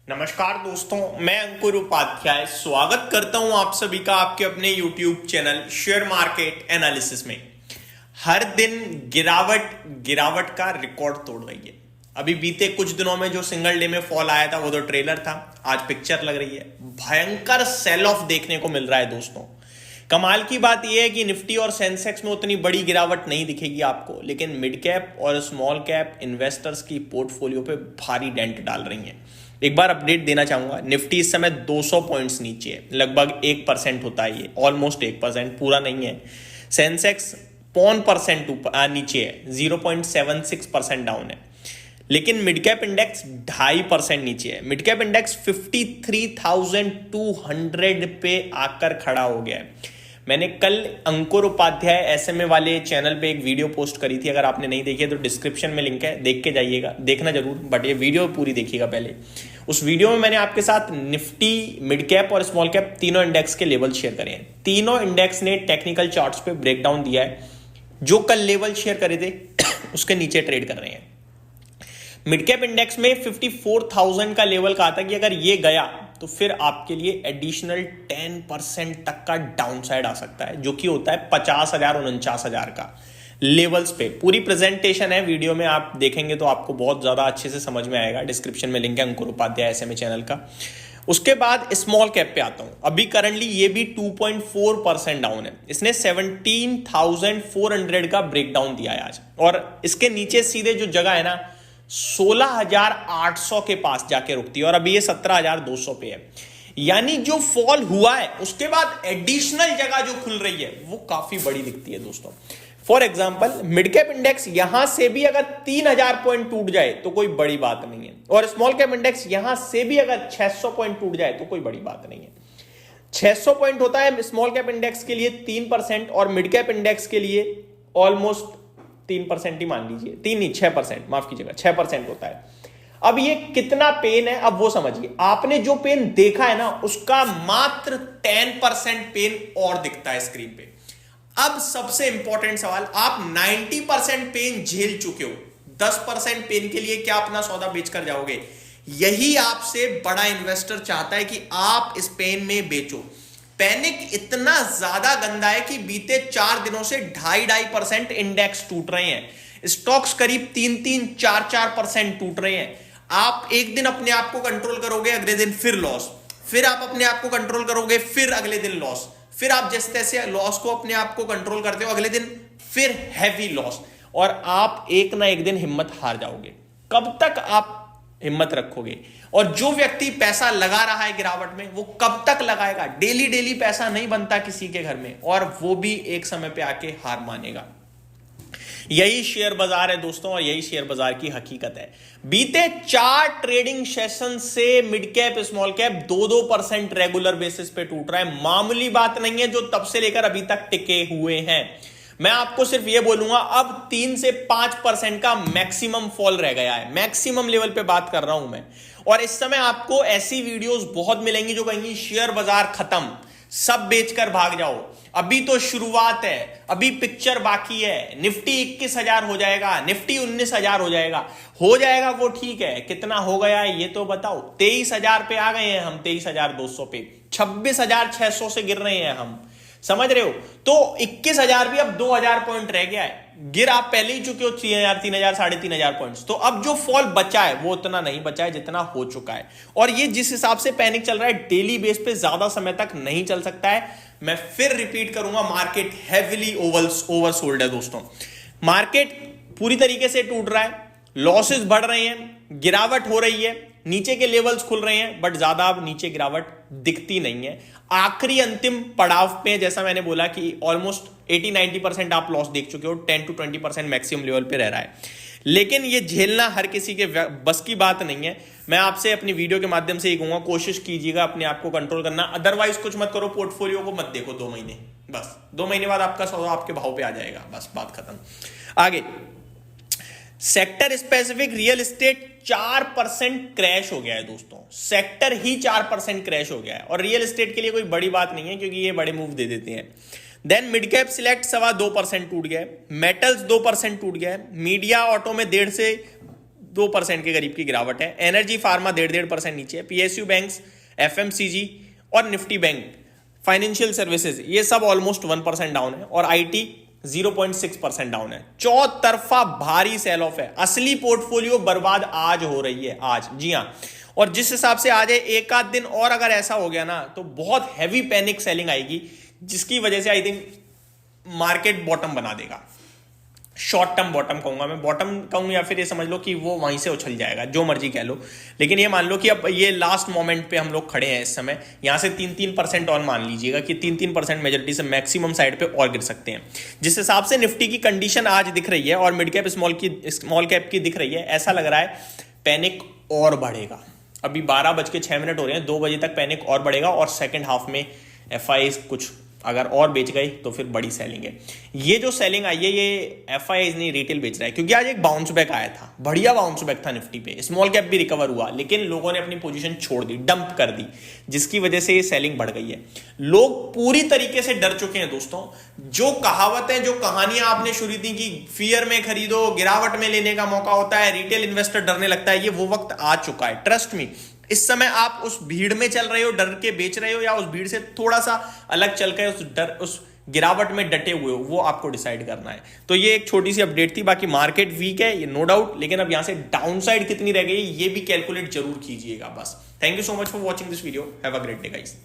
नमस्कार दोस्तों, मैं अंकुर उपाध्याय स्वागत करता हूं आप सभी का आपके अपने YouTube channel share market analysis में। हर दिन गिरावट गिरावट का रिकॉर्ड तोड़ रही है। अभी बीते कुछ दिनों में जो सिंगल डे में फॉल आया था वो तो ट्रेलर था, आज पिक्चर लग रही है। भयंकर सेल ऑफ देखने को मिल रहा है दोस्तों। कमाल की बात यह है कि निफ्टी और सेंसेक्स में उतनी बड़ी गिरावट नहीं दिखेगी आपको, लेकिन मिड कैप और स्मॉल कैप इन्वेस्टर्स की पोर्टफोलियो पे भारी डेंट डाल रही हैं। एक बार अपडेट देना चाहूंगा, निफ्टी इस समय 200 पॉइंट्स नीचे है, लगभग 1% होता है, ये ऑलमोस्ट 1%, पूरा नहीं है। सेंसेक्स 0.5% ऊपर नीचे है, 0.76% डाउन है। लेकिन मिड कैप इंडेक्स 2.5% नीचे है। मिड कैप इंडेक्स 53,200 पे आकर खड़ा हो गया है। मैंने कल अंकुर उपाध्याय एसएमए वाले चैनल पे एक वीडियो पोस्ट करी थी, अगर आपने नहीं देखी है तो डिस्क्रिप्शन में लिंक है, देख के जाइएगा, देखना जरूर, बट ये वीडियो पूरी देखिएगा पहले। उस वीडियो में मैंने आपके साथ निफ्टी, मिड कैप और स्मॉल कैप तीनों इंडेक्स के लेवल शेयर करे हैं। तीनों इंडेक्स ने टेक्निकल चार्ट्स पे ब्रेकडाउन दिया है। जो कल लेवल शेयर करे थे उसके नीचे ट्रेड कर रहे हैं। मिड कैप इंडेक्स में 54,000 का लेवल कहा था कि अगर ये गया तो फिर आपके लिए एडिशनल 10% तक का डाउन साइड आ सकता है, जो कि होता है 50,000 49,000 का लेवल्स पे। पूरी प्रेजेंटेशन है, वीडियो में आप देखेंगे तो आपको बहुत ज्यादा अच्छे से समझ में आएगा। डिस्क्रिप्शन में लिंक है अंकुर उपाध्याय एसएमए चैनल का। उसके बाद स्मॉल कैप पे आता हूं। अभी करंटली ये भी 2.4% डाउन है। इसने 17,400 का ब्रेकडाउन दिया है आज, और इसके नीचे सीधे जो जगह है ना 16,800 के पास जाके रुकती है, और अभी ये 17,200 पे है। यानी जो फॉल हुआ है उसके बाद एडिशनल जगह जो खुल रही है वो काफी बड़ी दिखती है दोस्तों। For example, mid cap index यहां से भी अगर 3,000 पॉइंट टूट जाए तो कोई बड़ी बात नहीं है, और स्मॉल कैप इंडेक्स यहां से भी अगर 600 पॉइंट टूट जाए तो कोई बड़ी बात नहीं है। 600 पॉइंट होता है स्मॉल कैप इंडेक्स के लिए 3%, और मिड कैप इंडेक्स के लिए ऑलमोस्ट 3% ही मान लीजिए, 3 नहीं 6%, माफ कीजिएगा 6% होता है। अब ये कितना पेन है अब वो समझिए। आपने जो पेन देखा है ना उसका मात्र 10% पेन और दिखता है स्क्रीन पे। अब सबसे इंपॉर्टेंट सवाल, आप 90% पेन झेल चुके हो, 10% पेन के लिए क्या अपना सौदा बेचकर जाओगे? यही आपसे बड़ा इन्वेस्टर चाहता है कि आप इस पेन में बेचो। पैनिक इतना ज्यादा गंदा है कि बीते 4 दिनों से 2.5% इंडेक्स टूट रहे हैं। स्टॉक्स करीब 3-4% टूट रहे हैं। आप एक दिन अपने आप को कंट्रोल करोगे, अगले दिन फिर लॉस, फिर आप अपने आप को कंट्रोल करोगे, फिर अगले दिन लॉस, फिर आप जैसे तैसे लॉस को अपने आप को कंट्रोल करते हो, अगले दिन फिर हैवी लॉस, और आप एक ना एक दिन हिम्मत हार जाओगे। कब तक आप हिम्मत रखोगे? और जो व्यक्ति पैसा लगा रहा है गिरावट में वो कब तक लगाएगा? डेली डेली पैसा नहीं बनता किसी के घर में, और वो भी एक समय पे आके हार मानेगा। यही शेयर बाजार है दोस्तों, और यही शेयर बाजार की हकीकत है। बीते 4 ट्रेडिंग सेशन से mid cap small cap 2-2% regular basis पे टूट रहा है। मामूली बात नहीं है जो तब से लेकर अभी तक टिके हुए हैं। मैं आपको सिर्फ ये बोलूंगा, अब 3 से 5% का मैक्सिमम फॉल रह गया है। मैक्सिमम लेवल पे बात कर रहा हूं मैं, और इस समय आपको ऐसी वीडियोस बहुत मिलेंगी जो कहेंगी शेयर बाजार खत्म, सब बेचकर भाग जाओ। अभी तो शुरुआत है, अभी पिक्चर बाकी है। निफ्टी 21,000 हो जाएगा, निफ्टी 19,000 हो जाएगा वो ठीक है, कितना हो गया है ये तो बताओ। 23,000 पे आ गए हैं हम, 23,200 पे, 26,600 से गिर रहे हैं हम, समझ रहे हो? तो 21,000 भी अब 2,000 पॉइंट रह गया है। गिर आप पहले ही चुके हो 3,000, 3,000, 3,500 पॉइंट्स। तो अब जो फॉल बचा है वो उतना नहीं बचा है जितना हो चुका है, और ये जिस हिसाब से पैनिक चल रहा है डेली बेस पे ज्यादा समय तक नहीं चल सकता है। मैं फिर रिपीट करूंगा, मार्केट हेविली ओवरसोल्ड है दोस्तों। मार्केट पूरी तरीके से टूट रहा है, लॉसेस बढ़ रहे हैं, गिरावट हो रही है, नीचे के लेवल्स खुल रहे हैं, बट ज्यादा अब नीचे गिरावट दिखती नहीं है। आखिरी अंतिम पड़ाव पे, जैसा मैंने बोला कि ऑलमोस्ट 80-90% आप लॉस देख चुके हो, 10-20% मैक्सिमम लेवल पे रह रहा है। लेकिन ये झेलना हर किसी के बस की बात नहीं है। मैं आपसे अपनी वीडियो के माध्यम से ही कहूंगा, कोशिश कीजिएगा अपने आप को कंट्रोल करना, अदरवाइज कुछ मत करो। पोर्टफोलियो को मत देखो 2 महीने, बस 2 महीने बाद आपका सौदा आपके भाव पे आ जाएगा, बस बात खत्म। आगे sector specific real estate 4% crash हो गया है दोस्तों। सेक्टर ही 4% क्रैश हो गया है, और रियल एस्टेट के लिए कोई बड़ी बात नहीं है क्योंकि ये बड़े मूव दे देते हैं। देन मिड कैप सिलेक्ट 2.25% टूट गया है, मेटल्स 2% टूट गया है, मीडिया ऑटो में 1.5 से 2% के करीब की गिरावट है। एनर्जी फार्मा 1.5% नीचे है। पीएसयू बैंक्स, एफएमसीजी और निफ्टी बैंक, फाइनेंशियल सर्विसेज, ये सब ऑलमोस्ट 1% डाउन है और आईटी 0.6% डाउन है। चौतरफा भारी सेल ऑफ है। असली पोर्टफोलियो बर्बाद आज हो रही है, आज, जी हां। और जिस हिसाब से आज है, एक आध दिन और अगर ऐसा हो गया ना तो बहुत हैवी पैनिक सेलिंग आएगी, जिसकी वजह से आई थिंक मार्केट बॉटम बना देगा। शॉर्ट टर्म बॉटम कहूंगा मैं, बॉटम कहूं या फिर ये समझ लो कि वो वहीं से उछल जाएगा, जो मर्जी कह लो। लेकिन ये मान लो कि अब ये लास्ट मोमेंट पे हम लोग खड़े हैं इस समय, यहां से 3% और मान लीजिएगा कि 3% मेजोरिटी से मैक्सिमम साइड पे और गिर सकते हैं। जिस हिसाब से निफ्टी की कंडीशन आज दिख रही है और मिड कैप स्मॉल कैप की दिख रही है, ऐसा लग रहा है पैनिक और बढ़ेगा। अभी 12:06 हो रहे हैं, 2 बजे तक पैनिक और बढ़ेगा और सेकेंड हाफ में एफआई कुछ अगर और बेच गई तो फिर बड़ी सेलिंग है। ये जो सेलिंग आई है ये एफआईआईज नहीं, रिटेल बेच रहा है, क्योंकि आज एक बाउंस बैक आया था, बढ़िया बाउंस बैक था निफ्टी पे, स्मॉल कैप भी रिकवर हुआ, लेकिन लोगों ने अपनी पोजीशन छोड़ दी, डंप कर दी, जिसकी वजह से ये सेलिंग बढ़ गई है। लोग पूरी तरीके से डर चुके हैं दोस्तों। जो कहावतें, जो कहानियां आपने शुरू की कि फियर में खरीदो, गिरावट में लेने का मौका होता है, रिटेल इन्वेस्टर डरने लगता है, ये वो वक्त आ चुका है। ट्रस्ट मी, इस समय आप उस भीड़ में चल रहे हो, डर के बेच रहे हो, या उस भीड़ से थोड़ा सा अलग चल के उस गिरावट में डटे हुए हो, वो आपको डिसाइड करना है। तो ये एक छोटी सी अपडेट थी। बाकी मार्केट वीक है, ये नो डाउट, लेकिन अब यहां से डाउनसाइड कितनी रह गई ये भी कैलकुलेट जरूर कीजिएगा बस। Thank you so much for watching this video. Have a great day guys.